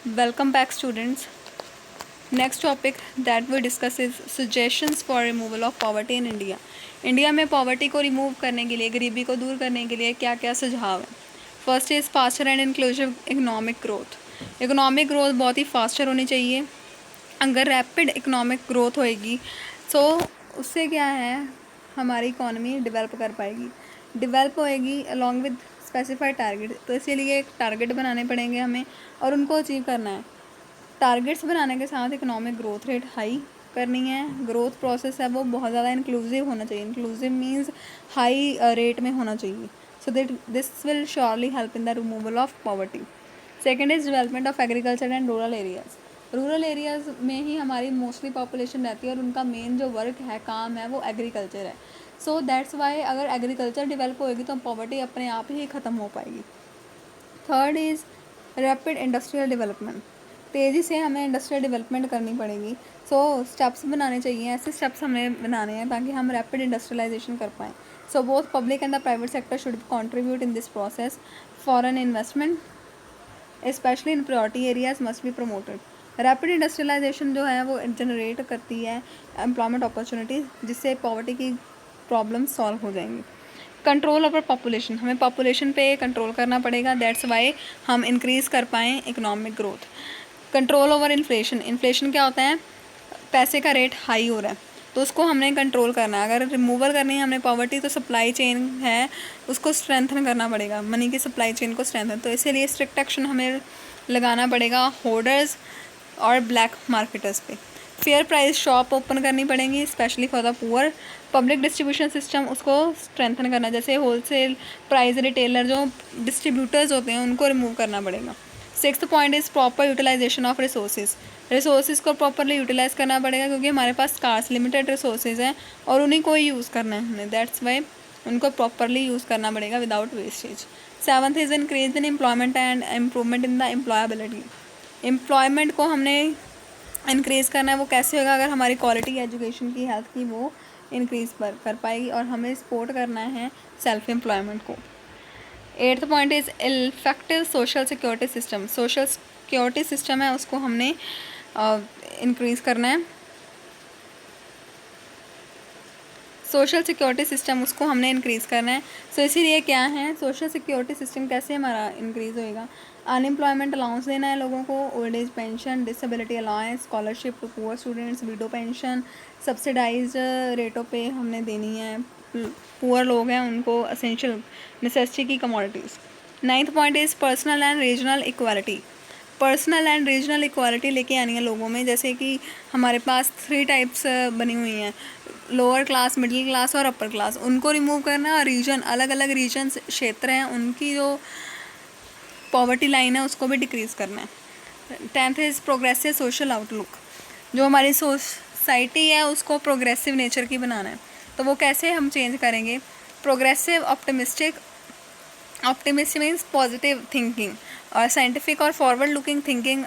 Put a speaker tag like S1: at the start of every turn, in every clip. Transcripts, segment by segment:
S1: Welcome back, students. Next topic that we discuss is suggestions for removal of poverty in India. India में poverty को remove करने के लिए, गरीबी को दूर करने के लिए क्या क्या सुझाव है? First is faster and inclusive economic growth. Economic growth बहुत ही फास्टर होनी चाहिए. अगर रैपिड इकोनॉमिक ग्रोथ होएगी तो उससे क्या है, हमारी इकोनॉमी डेवलप कर पाएगी, डेवलप होएगी अलॉन्ग विद स्पेसिफाइड टारगेट. तो इसीलिए एक टारगेट बनाने पड़ेंगे हमें और उनको अचीव करना है. टारगेट्स बनाने के साथ इकोनॉमिक ग्रोथ रेट हाई करनी है. ग्रोथ प्रोसेस है वो बहुत ज़्यादा इंक्लूसिव होना चाहिए. इंक्लूसिव मीन्स हाई रेट में होना चाहिए. So that this will surely help in the removal of poverty. Second is development of agriculture and rural areas. Rural areas में ही हमारी मोस्टली पॉपुलेशन रहती है और उनका मेन जो वर्क है, काम है, वो एग्रीकल्चर है. सो दैट्स वाई अगर एग्रीकल्चर डेवलप होएगी तो पॉवर्टी अपने आप ही ख़त्म हो पाएगी. Third is rapid industrial development. तेज़ी से हमें इंडस्ट्रियल डेवलपमेंट करनी पड़ेगी. सो स्टेप्स बनाने चाहिए, ऐसे स्टेप्स हमें बनाने हैं ताकि हम रैपिड इंडस्ट्रियलाइजेशन कर पाएँ. So both public and the private sector should contribute in this process. Foreign investment specially in priority areas must be promoted. Rapid industrialization जो है वो जनरेट करती है एम्प्लॉयमेंट अपॉर्चुनिटीज़, जिससे पॉवर्टी की प्रॉब्लम सॉल्व हो जाएंगी. कंट्रोल ओवर पॉपुलेशन, हमें पॉपुलेशन पे कंट्रोल करना पड़ेगा. दैट्स वाई हम इंक्रीज़ कर पाएँ economic growth. Control over inflation. Inflation क्या होता है? पैसे का रेट हाई हो रहा है तो उसको हमने कंट्रोल करना है. अगर रिमूवल करनी है हमने पॉवर्टी तो सप्लाई चेन है उसको स्ट्रेंथन करना पड़ेगा, मनी की सप्लाई चेन को स्ट्रेंथन. तो इसीलिए स्ट्रिक्ट एक्शन हमें लगाना पड़ेगा होर्डर्स और ब्लैक मार्केटर्स पे. फेयर प्राइस शॉप ओपन करनी पड़ेंगी specially for the poor. Public distribution system उसको स्ट्रेंथन करना, जैसे होलसेल प्राइस रिटेलर जो डिस्ट्रीब्यूटर्स होते हैं उनको रिमूव करना पड़ेगा. Sixth point is proper utilization of resources को प्रॉपरली यूटिलाइज़ करना पड़ेगा क्योंकि हमारे पास कार्स लिमिटेड रिसोर्सेज हैं और उन्हीं को ही यूज़ करना है हमें. दैट्स वाई उनको प्रॉपरली यूज़ करना पड़ेगा without wastage. Seventh is increase in employment and improvement in the employability. Employment को हमने इंक्रीज़ करना है. वो कैसे होगा? अगर हमारी क्वालिटी एजुकेशन की, हेल्थ की, वो इंक्रीज़ कर पाएगी. और हमें सपोर्ट करना है सेल्फ एम्प्लॉयमेंट को. Eighth point is effective social security system. Social security system है उसको हमने इंक्रीज़ करना है. सोशल सिक्योरिटी सिस्टम उसको हमने इंक्रीज़ करना है. सो इसीलिए क्या है, सोशल सिक्योरिटी सिस्टम कैसे हमारा इंक्रीज़ होएगा? अनएम्प्लॉयमेंट अलाउंस देना है लोगों को, old age pension, disability allowance, scholarship to poor students, widow pension subsidised रेटों पे हमने देनी है. पुअर लोग हैं उनको असेंशियल नेसेसिटी की commodities. Ninth point is personal and regional equality. Personal and regional equality लेके आनी है लोगों में. जैसे कि हमारे पास 3 टाइप्स बनी हुई हैं, लोअर क्लास, मिडिल क्लास और अपर क्लास. उनको रिमूव करना है. और रीजन, अलग अलग रीजन क्षेत्र हैं उनकी जो पॉवर्टी लाइन है उसको भी डिक्रीज़ करना है. 10th is progressive social outlook. जो हमारी सोसाइटी है उसको प्रोग्रेसिव नेचर की बनाना है. तो वो कैसे हम चेंज करेंगे? Progressive optimistic means positive thinking और साइंटिफिक और फॉरवर्ड लुकिंग थिंकिंग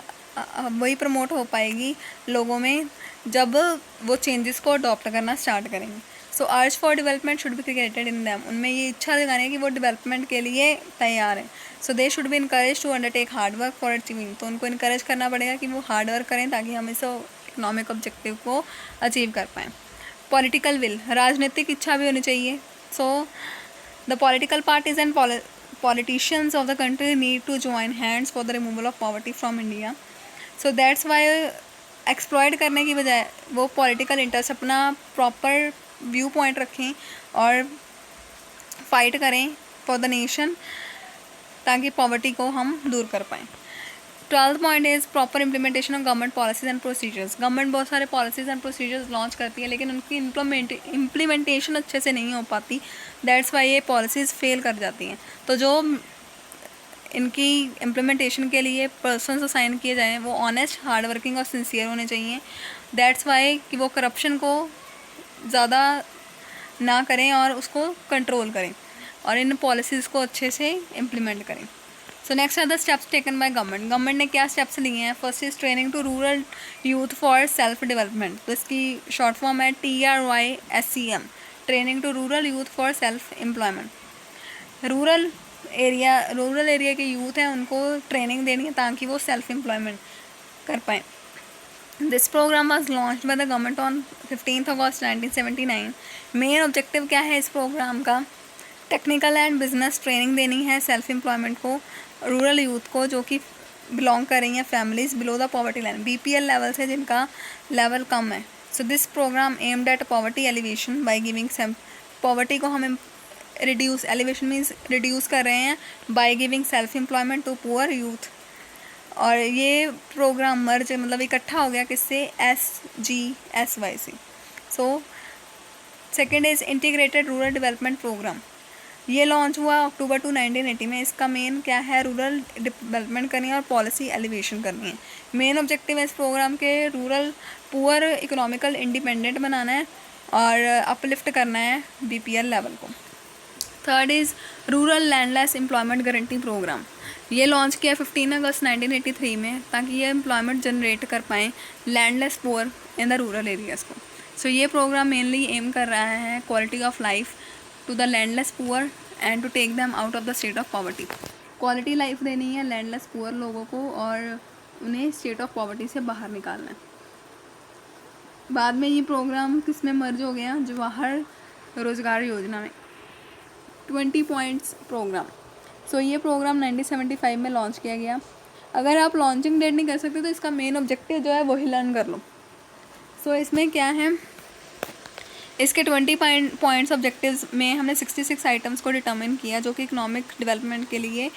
S1: वही प्रमोट हो पाएगी लोगों में जब वो चेंजेस को अडॉप्ट करना स्टार्ट करेंगे. So urge for development should be created in them. उनमें ये इच्छा जगानी है कि वो डेवलपमेंट के लिए तैयार हैं. So they should be encourage to undertake hard work for achieving. तो उनको इनकरेज करना पड़ेगा कि वो हार्ड वर्क करें ताकि हम इस इकोनॉमिक ऑब्जेक्टिव को अचीव कर पाएँ. पॉलिटिकल विल, राजनीतिक इच्छा भी होनी चाहिए. So the political parties and politicians of the country need to join hands for the removal of poverty from India. So that's why exploit करने की बजाय वो पॉलिटिकल इंटरेस्ट अपना प्रॉपर व्यू पॉइंट रखें और फाइट करें फॉर द नेशन ताकि poverty को हम दूर कर पाएँ. 12th point is proper implementation of government policies and procedures. Government बहुत सारे पॉलिसीज एंड प्रोसीजर्स लॉन्च करती है लेकिन उनकी इम्प्लीमेंटेशन अच्छे से नहीं हो पाती. दैट्स वाई ये पॉलिसीज़ फेल कर जाती हैं. तो जो इनकी इम्प्लीमेंटेशन के लिए पर्सन्स असाइन किए जाएँ वो ऑनेस्ट, हार्ड वर्किंग और सिंसियर होने चाहिए. दैट्स वाई कि वो करप्शन को ज़्यादा ना करें और उसको कंट्रोल करें और इन पॉलिसीज़ को अच्छे से इम्प्लीमेंट करें. So next are the steps taken by government. Government ने क्या स्टेप्स लिए हैं? First is training to rural youth for self development. तो इसकी शॉर्ट फॉर्म है TRYSCM, training to rural youth for self employment. Rural rural area के यूथ हैं उनको ट्रेनिंग देनी है ताकि वो सेल्फ एम्प्लॉयमेंट कर पाएँ। This programme was launched by the government on 15 August 1979। Main objective क्या है इस प्रोग्राम का? टेक्निकल एंड बिजनेस ट्रेनिंग देनी है सेल्फ एम्प्लॉयमेंट को, रूरल यूथ को जो कि बिलोंग कर रही हैं families below the poverty line, BPL level से जिनका लेवल कम है। So this programme aimed at poverty elevation by giving some, poverty को हम रिड्यूस, एलिवेशन मीन्स रिड्यूस कर रहे हैं by giving self employment to poor youth. और ये प्रोग्राम मर्ज मतलब इकट्ठा हो गया किससे? SGSY से। So second is integrated rural development programme, ये लॉन्च हुआ अक्टूबर 1980 में। इसका मेन क्या है? रूरल डेवलपमेंट करनी है और पॉलिसी एलिवेशन करनी है। मेन ऑब्जेक्टिव है इस प्रोग्राम के रूरल पुअर इकोनॉमिकल इंडिपेंडेंट बनाना है और अपलिफ्ट करना है BPL लेवल को। Third is rural landless employment guarantee program, ये लॉन्च किया 15 अगस्त 1983 में ताकि ये एम्प्लॉयमेंट जनरेट कर पाएँ landless poor in the rural areas को। सो ये प्रोग्राम मेनली एम कर रहा है quality of life to the landless poor and to take them out of the state of poverty. Quality life देनी है landless poor लोगों को और उन्हें स्टेट ऑफ पॉवर्टी से बाहर निकालना है। बाद में ये प्रोग्राम किस में मर्ज हो गया? जवाहर रोजगार योजना में। 20 पॉइंट्स प्रोग्राम, सो ये प्रोग्राम 1975 में लॉन्च किया गया। अगर आप लॉन्चिंग डेट नहीं कर सकते तो इसका मेन ऑब्जेक्टिव जो है वही लर्न कर लो। सो इसमें क्या है? इसके 20 पॉइंट्स ऑब्जेक्टिव्स में हमने 66 आइटम्स को डिटर्मिन किया जो कि इकोनॉमिक डेवलपमेंट के लिए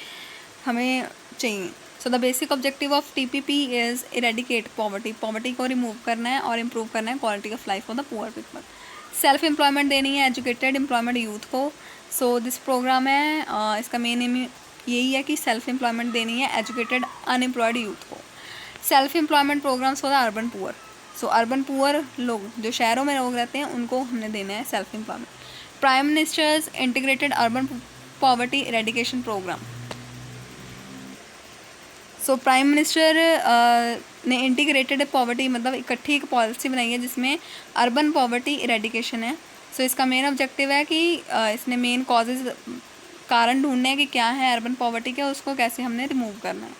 S1: हमें चाहिए। So the basic objective of TPP is eradicate poverty, poverty को रिमूव करना है और इम्प्रूव करना है quality of life of the poor people. Self employment देनी है एजुकेटेड एम्प्लॉयमेंट यूथ को। सो दिस प्रोग्राम है इसका मेन एम यही है कि सेल्फ एम्प्लॉयमेंट देनी है एजुकेटेड अनएम्प्लॉयड यूथ को। Self employment programs for the urban poor, so urban poor लोग जो शहरों में लोग रहते हैं उनको हमने देना है self employment. Prime minister's integrated urban poverty eradication program, so prime minister ने इंटीग्रेटेड पॉवर्टी मतलब इकट्ठी एक पॉलिसी बनाई है जिसमें अर्बन पॉवर्टी इरेडिकेशन है। सो इसका मेन ऑब्जेक्टिव है कि इसने मेन कॉजेज़ कारण ढूंढने हैं कि क्या है अर्बन पॉवर्टी के, उसको कैसे हमने रिमूव करना है।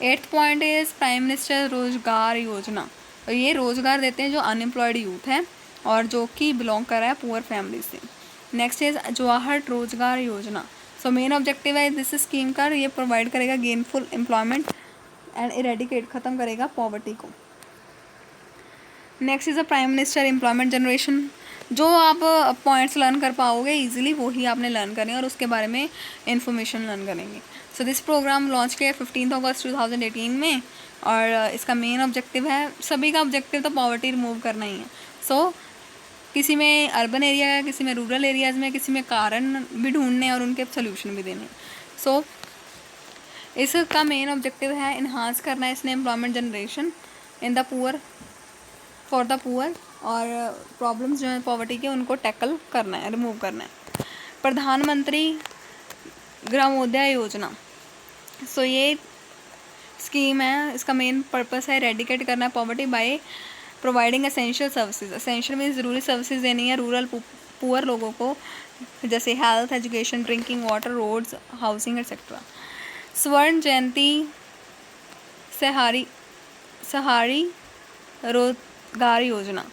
S1: 8th point is prime minister रोजगार योजना, और ये रोज़गार देते हैं जो अनएम्प्लॉयड यूथ है और जो कि बिलोंग कर रहा है पुअर फैमिली से। नेक्स्ट इज़ जवाहर रोजगार योजना, सो मेन ऑब्जेक्टिव है दिस स्कीम का ये प्रोवाइड करेगा गेनफुल एम्प्लॉयमेंट एंड इरेडिकेट ख़त्म करेगा पॉवर्टी को। Next is a prime minister employment generation, जो आप पॉइंट्स लर्न कर पाओगे इजीली वही आपने लर्न करने और उसके बारे में इंफॉर्मेशन लर्न करेंगे। सो दिस प्रोग्राम लॉन्च किया 15 अगस्त 2018 में और इसका मेन ऑब्जेक्टिव है, सभी का ऑब्जेक्टिव तो पॉवर्टी रिमूव करना ही है। सो किसी में अर्बन एरिया है, किसी में रूरल एरियाज़ में, किसी में कारण भी ढूंढने और उनके सोल्यूशन भी देने। सो इसका मेन ऑब्जेक्टिव है इन्हांस करना है इसने employment generation in the poor for the poor और प्रॉब्लम्स जो है पॉवर्टी के उनको टैकल करना है, रिमूव करना है। प्रधानमंत्री ग्रामोदय योजना, सो ये स्कीम है, इसका मेन पर्पस है रेडिकेट करना है poverty by providing essential services. Essential means ज़रूरी सर्विसेज देनी है रूरल पुअर लोगों को जैसे health, education, drinking water, roads, housing etcetera. Swarna Jayanti सहारी रोजगार योजना,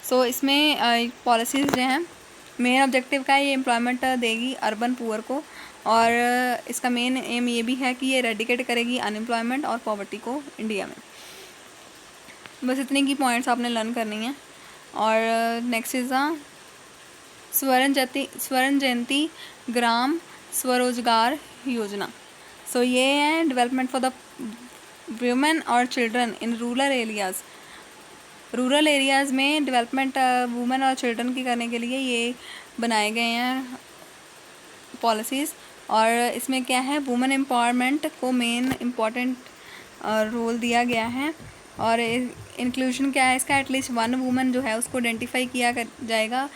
S1: सो इसमें पॉलिसीज़ जो हैं मेन ऑब्जेक्टिव का है ये एम्प्लॉयमेंट देगी अर्बन पुअर को और इसका मेन एम ये भी है कि ये रेडिकेट करेगी अनएम्प्लॉयमेंट और पॉवर्टी को इंडिया में। बस इतने की पॉइंट्स आपने लर्न करनी है। और नेक्स्ट इज़ स्वर्ण जयंती ग्राम स्वरोजगार योजना, सो ये है डेवलपमेंट फॉर द वुमेन और चिल्ड्रन इन रूरल एरियाज़ में डेवलपमेंट वुमेन और चिल्ड्रन की करने के लिए ये बनाए गए हैं पॉलिसीज़। और इसमें क्या है वुमेन एम्पावरमेंट को मेन इम्पॉर्टेंट रोल दिया गया है और इंक्लूजन क्या है इसका, एटलीस्ट वन वुमेन जो है उसको आइडेंटिफाई किया जाएगा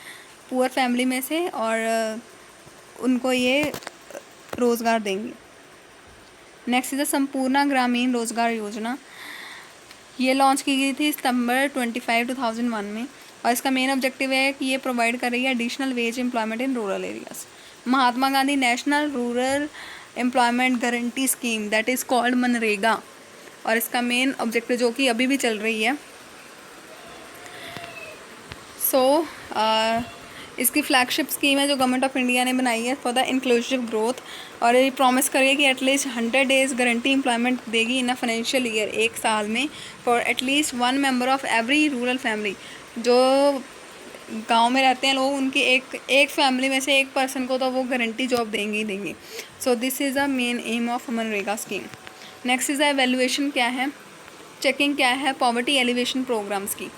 S1: पुअर फैमिली में से और उनको ये रोज़गार देंगे। नेक्स्ट इज़ संपूर्णा ग्रामीण रोज़गार योजना, ये लॉन्च की गई थी सितंबर 25, 2001 में और इसका मेन ऑब्जेक्टिव है कि ये प्रोवाइड कर रही है additional veg employment in rural areas. Mahatma Gandhi national rural employment guarantee scheme that is called MNREGA, और इसका मेन ऑब्जेक्टिव जो कि अभी भी चल रही है। इसकी फ्लैगशिप स्कीम है जो गवर्नमेंट ऑफ इंडिया ने बनाई है फॉर द इंक्लूसिव ग्रोथ, और ये प्रॉमिस करिए कि एटलीस्ट 100 डेज़ गारंटी एम्प्लॉयमेंट देगी इन अ फाइनेंशियल ईयर, एक साल में, for at least 1 member of every rural family. जो गांव में रहते हैं लोग, उनकी एक फैमिली में से एक पर्सन को तो वो गारंटी जॉब देंगे ही देंगे। So this is a main M of MNREGA scheme. Next is the evaluation क्या है, चेकिंग क्या है पॉवर्टी एलिवेशन प्रोग्राम्स की।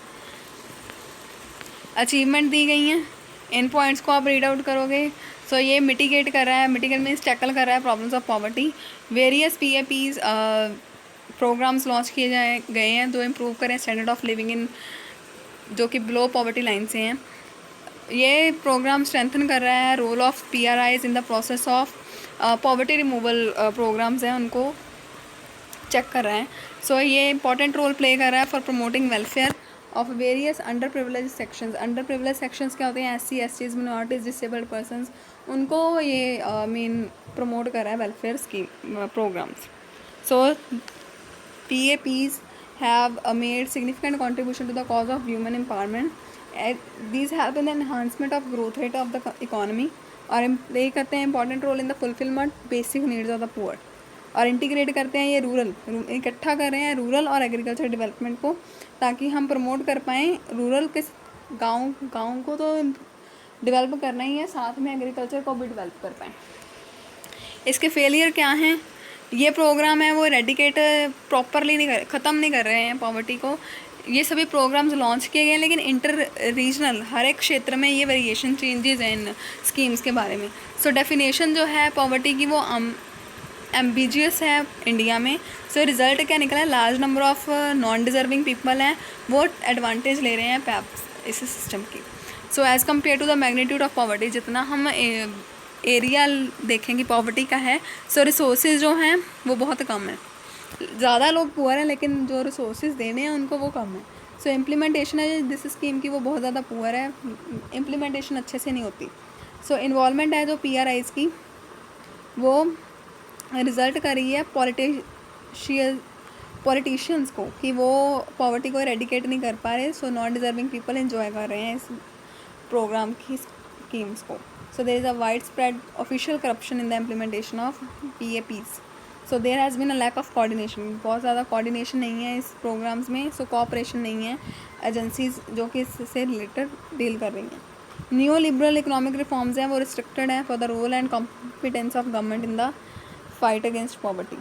S1: अचीवमेंट दी गई हैं, इन पॉइंट्स को आप रीड आउट करोगे। सो ये मिटिगेट कर रहा है, मिटिगेट मीन्स टैकल कर रहा है problems of poverty. Various PAPs programs launch किए गए हैं जो इम्प्रूव करें स्टैंडर्ड ऑफ लिविंग इन जो कि बिलो पॉवर्टी लाइन से हैं। ये प्रोग्राम स्ट्रेंथन कर रहा है role of PRIs in the process of poverty removal programs हैं उनको चेक कर रहा है। सो ये इंपॉर्टेंट रोल प्ले कर रहा है for promoting welfare of various under privilege sections. Under privilege sections क्या होते हैं, SC STs minorities disabled persons, उनको ये मेन प्रमोट कर रहा है welfare scheme programs. So PAPs have made significant contribution to the cause of women empowerment. These help in the enhancement of growth rate of the economy और play करते हैं important role in the fulfilment basic needs of the poor, और integrate करते हैं ये rural, इकट्ठा कर रहे हैं रूरल और एग्रीकल्चर डेवलपमेंट को, ताकि हम प्रमोट कर पाएँ रूरल के गाँव को तो डेवलप करना ही है, साथ में एग्रीकल्चर को भी डेवलप कर पाएँ। इसके फेलियर क्या हैं, ये प्रोग्राम है वो रेडिकेट प्रॉपरली ख़त्म नहीं कर रहे हैं पॉवर्टी को। ये सभी प्रोग्राम्स लॉन्च किए गए हैं, लेकिन इंटर रीजनल हर एक क्षेत्र में ये वेरिएशन चेंजेस हैं इन स्कीम्स के बारे में। सो डेफिनेशन जो है पॉवर्टी की वो एम्बिजियस है इंडिया में। सो रिज़ल्ट क्या निकला है, large number of non deserving people हैं वो एडवांटेज ले रहे हैं पैप्स इस सिस्टम की। So as compare to the magnitude of poverty, जितना हम एरिया देखेंगे पॉवर्टी का है, सो रिसोर्सेज जो हैं वो बहुत कम है। ज़्यादा लोग पुअर हैं लेकिन जो रिसोर्सेज देने हैं उनको वो कम है। सो इम्प्लीमेंटेशन है दिस स्कीम की वो बहुत ज़्यादा पुअर है, इम्प्लीमेंटेशन अच्छे से नहीं होती। सो इन्वॉल्वमेंट है जो PRIs की वो रिज़ल्ट कर रही है पॉलिटिशियंस को कि वो पॉवर्टी को एरेडिकेट नहीं कर पा रहे। So non deserving people enjoy कर रहे हैं इस प्रोग्राम की स्कीम्स को। So there is a widespread official corruption in the implementation of PAPs. So there has been a lack of coordination. बहुत ज़्यादा coordination नहीं है इस programs में, so cooperation नहीं है एजेंसीज जो कि इससे रिलेटेड डील कर रही हैं। न्यू लिबरल इकोनॉमिक रिफॉर्म्स हैं वो रिस्ट्रिक्टेड हैं for the role and competence of government in the fight against poverty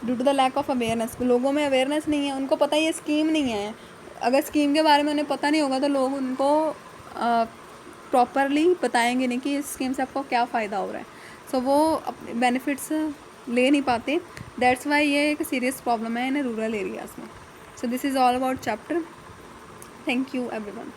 S1: due to the lack of awareness. लोगों में अवेयरनेस नहीं है, उनको पता ये स्कीम नहीं है। अगर स्कीम के बारे में उन्हें पता नहीं होगा तो लोग उनको प्रॉपरली बताएंगे नहीं कि इस स्कीम से आपको क्या फ़ायदा हो रहा है। सो वो अपने बेनिफिट्स ले नहीं पाते, दैट्स वाई ये एक सीरियस प्रॉब्लम है इन रूरल एरियाज़ में। So this is all about chapter. Thank you everyone.